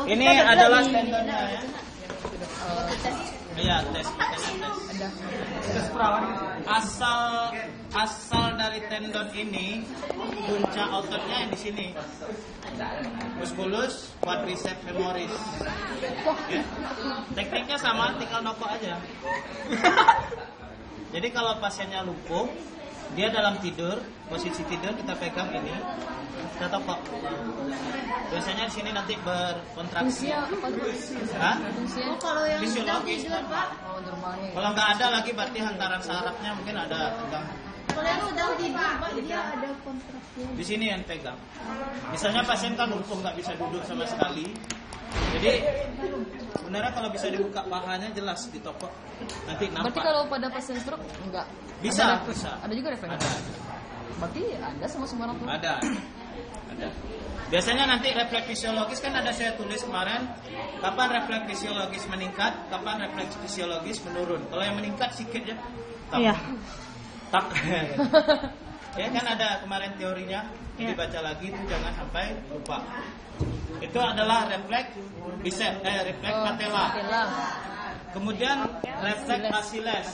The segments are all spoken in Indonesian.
Ini adalah tendonnya ya. Iya, tes. Asal dari tendon ini puncak ototnya di sini. Musculus quadriceps femoris. Ya. Tekniknya sama, tinggal nokok aja. Jadi kalau pasiennya lumpuh, dia dalam tidur, posisi tidur kita pegang ini, kita tokok. Biasanya di sini nanti berkontraksi. Hah? Kalau yang Fisiologis. tidur, Pak. Kalau nggak ada lagi berarti hantaran sarafnya mungkin ada tegang. Kalau yang udah tidur, Pak, dia ada kontraksi. Di sini yang pegang. Misalnya pasien kan lumpuh nggak bisa duduk sama sekali. Jadi sebenarnya kalau bisa dibuka pahanya jelas ditokok. Nanti nampak. Berarti kalau pada pasien stroke enggak? Bisa. Ada juga refleks. Ada. Berarti ada semua orang tuh. Ada. Biasanya nanti refleks fisiologis kan ada saya tulis kemarin. Kapan refleks fisiologis meningkat, kapan refleks fisiologis menurun. Kalau yang meningkat sedikit ya. Iya. Tak. Ya kan ada kemarin teorinya, dibaca lagi itu jangan sampai lupa. Itu adalah refleks refleks patella. Kemudian refleks Achilles.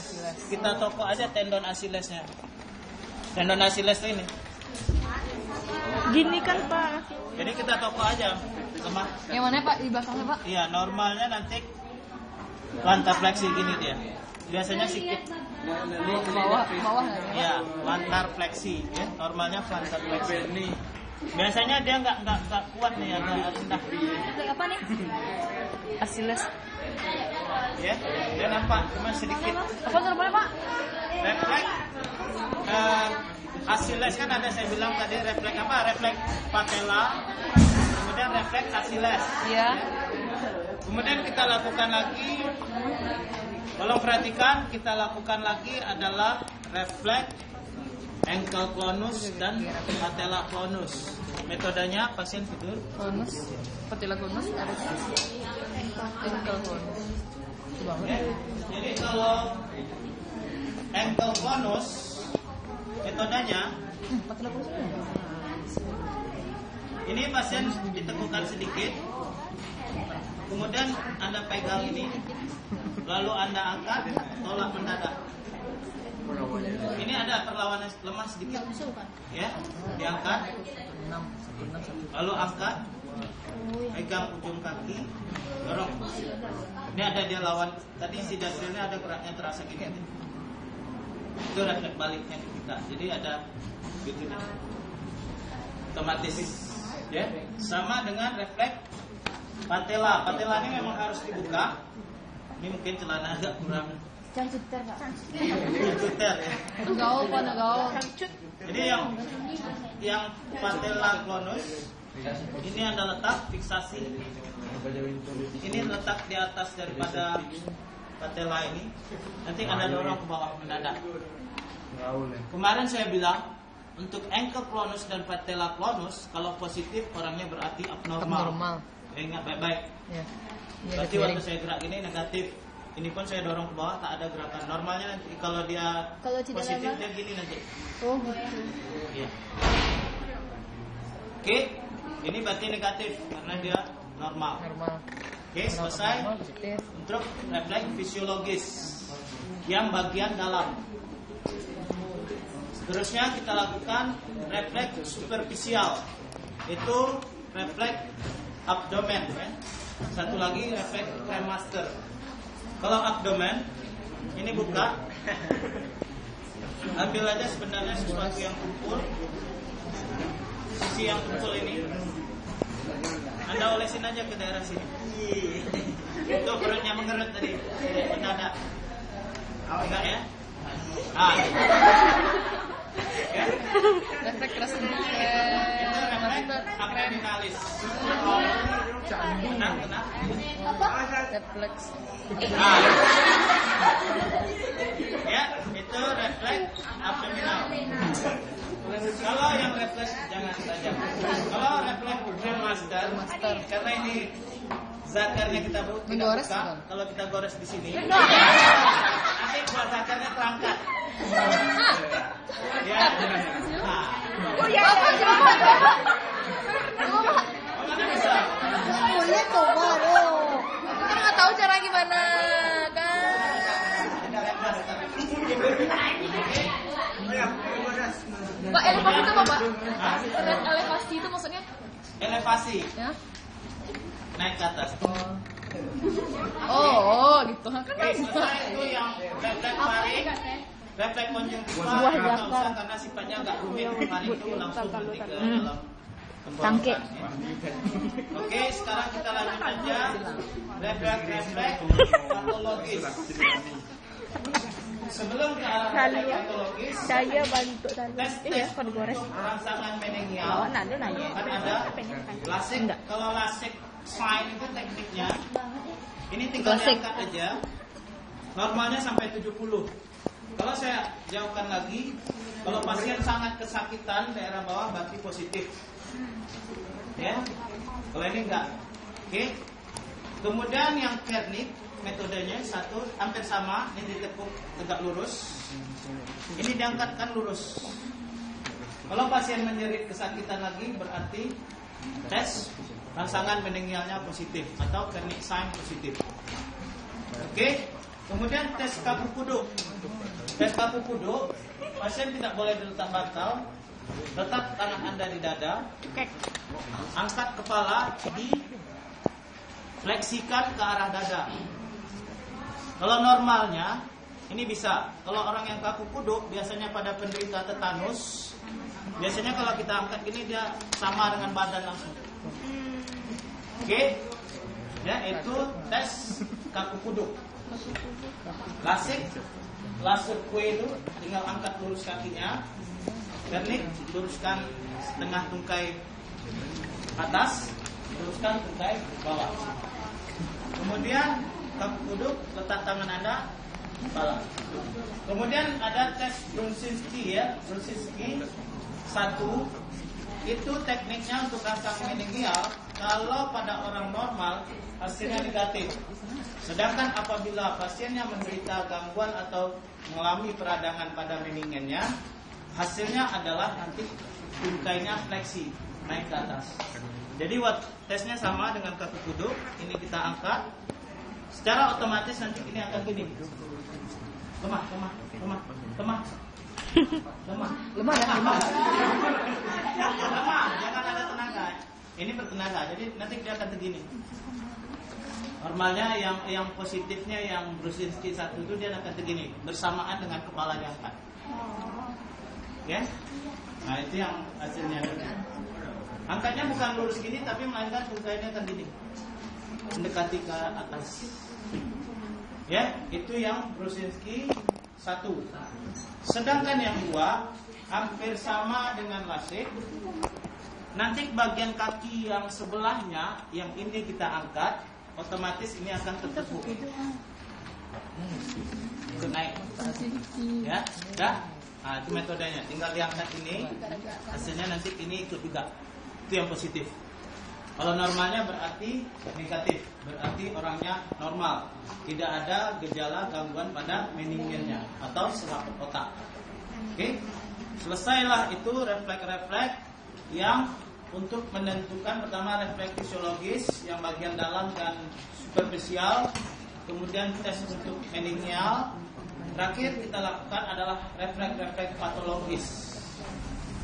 Kita tokok aja tendon Achillesnya. Tendon Achilles ini. Gini kan Pak. Jadi kita tokok aja. Lemah. Yang mana Pak? Di belakangnya Pak? Iya, normalnya nanti plantar fleksi gini dia. Biasanya sedikit Bawah ya, plantar fleksi ya. Normalnya plantar fleksi. Biasanya dia nggak kuat nih, agak rendah. Apa nih? Achilles. Ya, dia nampak cuma sedikit. Apa namanya Pak? Refleks Achilles kan ada saya bilang tadi refleks apa? Refleks patella. Kemudian refleks Achilles. Iya. Kemudian kita lakukan lagi. Kalau perhatikan kita lakukan lagi adalah refleks ankle clonus dan patella clonus. Metodenya pasien tidur. Clonus. Patella clonus ada ankle clonus. Jadi kalau ankle clonus metodenya ini pasien diteguhkan sedikit, kemudian Anda pegang ini, lalu Anda angkat, tolak mendadak. Ini ada perlawanan lemah sedikit, ya, diangkat, lalu angkat, pegang ujung kaki, dorong. Ini ada dia lawan. Tadi si dasilnya ada geraknya terasa gini. Itu refleks baliknya kita. Jadi ada gitu nih. Otomatis, ya. Sama dengan refleks patella. Patella ini memang harus dibuka. Ini mungkin celana agak kurang. Jangan cetar, Pak. Cuter ya. Gaul Pak, gaul. Jadi yang patella clonus ini ada letak fiksasi. Ini letak di atas daripada patella ini. Nanti Anda dorong ke bawah mendadak. Kemarin saya bilang untuk ankle clonus dan patella clonus kalau positif orangnya berarti abnormal. Ingat baik-baik. Ya. Berarti waktu saya gerak ini negatif. Ini pun saya dorong ke bawah tak ada gerakan. Normalnya nanti kalau dia positif dia gini nanti. Oh gitu. Iya. Oke, ini berarti negatif karena dia normal. Oke, selesai untuk refleks fisiologis yang bagian dalam. Seterusnya kita lakukan refleks superficial. Itu refleks abdomen ya. Satu lagi refleks cremaster. Kalau abdomen ini buka. Ambil aja sebenarnya sesuatu yang kumpul. Sisi yang kumpul ini Anda olesin aja ke daerah sini. Itu perutnya mengerut tadi, mendadak. Enggak ya? Ya. Refleks keras Itu refleks abdominalis. Tenang. refleks. Ya, itu refleks abdominal. Kalau yang refleks jangan saja. Kalau refleks cremaster, karena ini zakarnya kita Menggores buka. bukan? Kalau kita gores di sini, nanti buat zakarnya terangkat. Ya. Nah. Oh ya. Mana bisa? Boleh tuh, Pak. sana kan. Pak, elevasi itu apa, Pak? Elevasi itu maksudnya? Elevasi, Ya. naik ke atas. Oh, gitu. Kan Oke, naik. setelah itu yang refleks tarik, refleks konjungtiva nggak usah karena sifatnya agak rumit. Tarik itu langsung nanti ke dalam Tangke. tenggorokan. Oke, sekarang kita lanjut aja. Refleks patologis. Sebelum ke arah refleks patologis, Saya bantu tadi. tes Kalau digores. untuk rangsangan meningial Oh, nanya. kan ada lasik. Kalau lasik sign itu tekniknya ini tinggal diangkat aja. Normalnya sampai 70. Kalau saya jauhkan lagi, kalau pasien sangat kesakitan daerah bawah berarti positif. Ya. Kalau ini enggak. Oke. Kemudian yang kernik metodenya satu hampir sama, ini ditekuk tegak lurus. Ini diangkatkan lurus. Kalau pasien menjerit kesakitan lagi berarti tes rangsangan meningialnya positif atau kernik sign positif. Oke. Kemudian tes kaku kuduk. Tes kaku kuduk, pasien tidak boleh diletak bantal. Letak tangan Anda di dada. Angkat kepala, difleksikan ke arah dada. Kalau normalnya ini bisa. Kalau orang yang kaku kuduk biasanya pada penderita tetanus, biasanya kalau kita angkat gini dia sama dengan badan langsung. Oke. Ya, itu tes kaku kuduk. Lasik kue itu tinggal angkat lurus kakinya. Kernik luruskan setengah tungkai atas, luruskan tungkai bawah. Kemudian kaku kuduk, letak tangan Anda kepala. Kemudian ada tes Brunsinski ya, Brunsinski 1. Itu tekniknya untuk rangsang meningial. Kalau pada orang normal hasilnya negatif. Sedangkan apabila pasiennya menderita gangguan atau mengalami peradangan pada meningennya, hasilnya adalah nanti tungkainya fleksi naik ke atas. Jadi tesnya sama dengan kaku kuduk. Ini kita angkat. Secara otomatis nanti ini akan gini. Lemah. Jangan ada tenaga. Ini bertenaga. Jadi nanti dia akan begini. Normalnya yang positifnya yang Brunsinski 1 itu dia akan begini bersamaan dengan kepala diangkat. Ya. Nah, itu yang hasilnya. Angkatnya bukan lurus gini tapi melainkan tungkainya akan gini. Mendekati ke atas. Ya, itu yang Brunsinski 1. Sedangkan yang 2 hampir sama dengan lasik. Nanti bagian kaki yang sebelahnya yang ini kita angkat, otomatis ini akan tertekuk. Itu naik. Ya, sudah. Nah, itu metodenya. Tinggal diangkat ini, hasilnya nanti ini ikut juga. Itu yang positif. Kalau normalnya berarti negatif, berarti orangnya normal, tidak ada gejala gangguan pada meningialnya atau selaput otak. Oke, selesailah itu refleks-refleks yang untuk menentukan pertama refleks fisiologis yang bagian dalam dan superficial, kemudian tes untuk meningial. Terakhir kita lakukan adalah refleks patologis.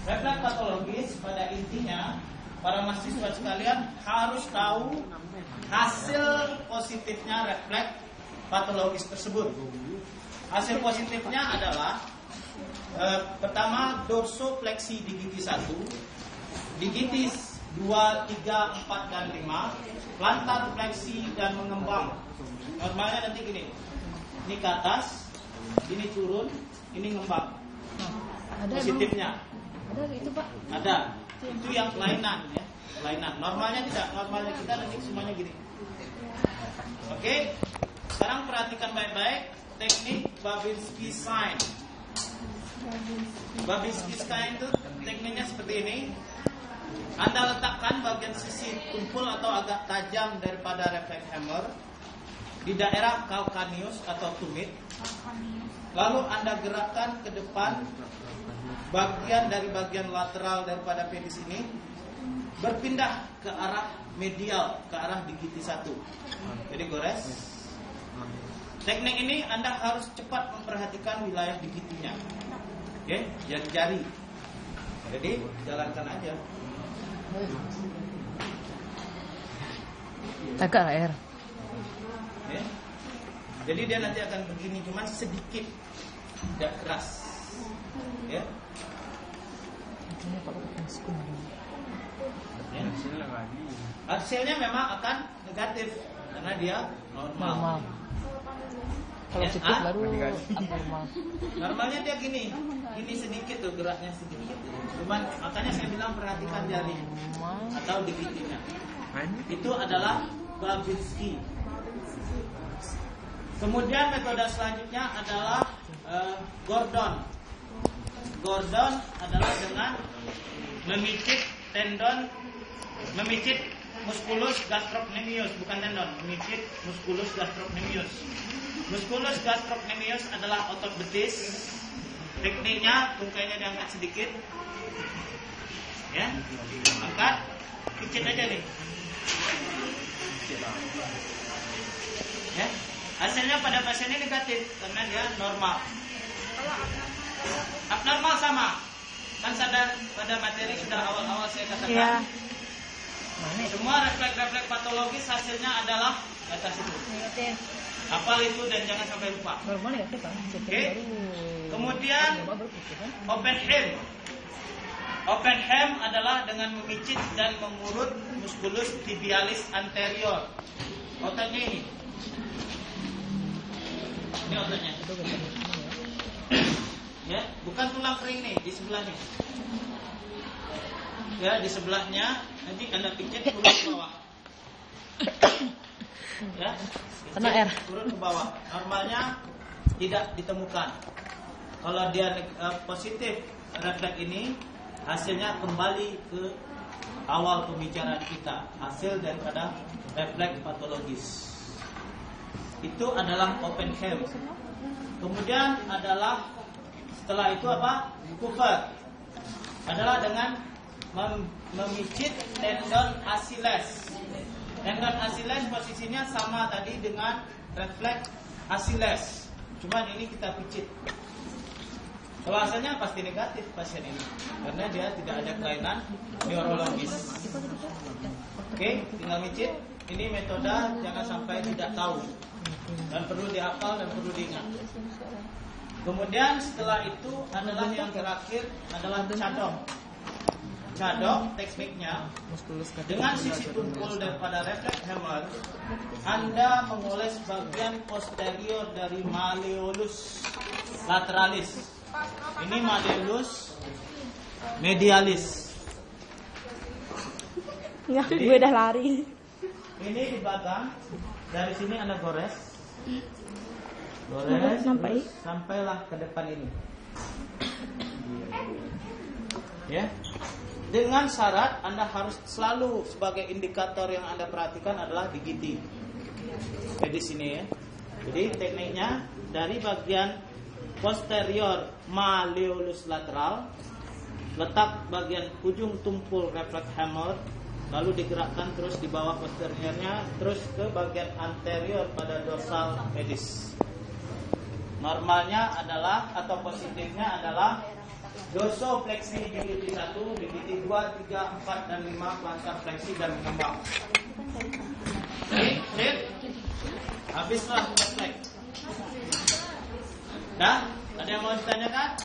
Refleks patologis pada intinya para mahasiswa sekalian harus tahu hasil positifnya refleks patologis tersebut. Hasil positifnya adalah pertama dorsofleksi di gigi 1, di gigi 2, 3, 4 dan 5, plantar fleksi dan mengembang. Normalnya nanti gini, ini ke atas, ini turun, ini ngembang. Positifnya Ada itu Pak. ada. Itu yang kelainan ya, kelainan. Normalnya tidak, normalnya kita nanti semuanya gini. Oke, sekarang perhatikan baik-baik teknik Babinski sign. Babinski sign itu tekniknya seperti ini. Anda letakkan bagian sisi tumpul atau agak tajam daripada refleks hammer di daerah calcaneus atau tumit. Lalu Anda gerakkan ke depan bagian dari bagian lateral daripada pedis ini berpindah ke arah medial, ke arah di gigi 1. Jadi gores. teknik ini Anda harus cepat memperhatikan wilayah digitinya. Oke, jari-jari. Jadi jalankan aja. Agak air. Ya. Jadi dia nanti akan begini, cuman sedikit, tidak keras. Ya. Ya. Hasilnya memang akan negatif karena dia normal. Kalau Ya, sedikit ah? baru abnormal. Normalnya dia gini sedikit tuh geraknya sedikit. Cuman makanya saya bilang perhatikan jari atau digitinya. Itu adalah Babinski. Kemudian metode selanjutnya adalah Gordon. Gordon adalah dengan memicit musculus gastrocnemius, bukan tendon, memicit musculus gastrocnemius. Musculus gastrocnemius adalah otot betis. Tekniknya tungkainya diangkat sedikit. Ya. Angkat, picit aja nih. Ya. Hasilnya pada pasien ini negatif karena dia normal. Abnormal sama. Kan pada materi sudah awal-awal saya katakan. Iya. Semua refleks-refleks patologis hasilnya adalah di atas itu. Hafal itu dan jangan sampai lupa. Normal ya kan? Oke. Kemudian open ham adalah dengan memicit dan mengurut musculus tibialis anterior. Ototnya ini. Ini ototnya. Ya, bukan tulang kering nih, di sebelahnya. Ya, di sebelahnya nanti Anda picit urut ke bawah. Ya, Kena air. urut ke bawah. Normalnya tidak ditemukan. Kalau dia positif refleks ini, hasilnya kembali ke awal pembicaraan kita, hasil daripada refleks patologis. Itu adalah open ham. Kemudian adalah setelah itu apa? Cover. Adalah dengan memicit tendon Achilles. Tendon Achilles posisinya sama tadi dengan refleks Achilles. Cuman ini kita picit. Kalau hasilnya pasti negatif pasien ini, karena dia tidak ada kelainan neurologis. Oke, tinggal micit. Ini metode jangan sampai tidak tahu dan perlu dihafal dan perlu diingat. Kemudian setelah itu adalah yang terakhir adalah cadok. Cadok tekniknya dengan sisi tumpul daripada refleks hammer, Anda mengoles bagian posterior dari malleolus lateralis. Ini malleolus medialis. Enggak, gue udah lari. Ini di belakang. Dari sini Anda gores. Sampai. Terus sampailah ke depan ini. Ya. Dengan syarat Anda harus selalu sebagai indikator yang Anda perhatikan adalah digiti. Jadi sini ya. Jadi tekniknya dari bagian posterior malleolus lateral, letak bagian ujung tumpul refleks hammer, lalu digerakkan terus di bawah posteriornya, terus ke bagian anterior pada dorsal pedis. Normalnya adalah atau positifnya adalah dorsofleksi digiti 1, digiti 2, 3, 4 dan 5 plantar fleksi dan mengembang. Oke, habislah refleks. Dah, ada yang mau ditanyakan?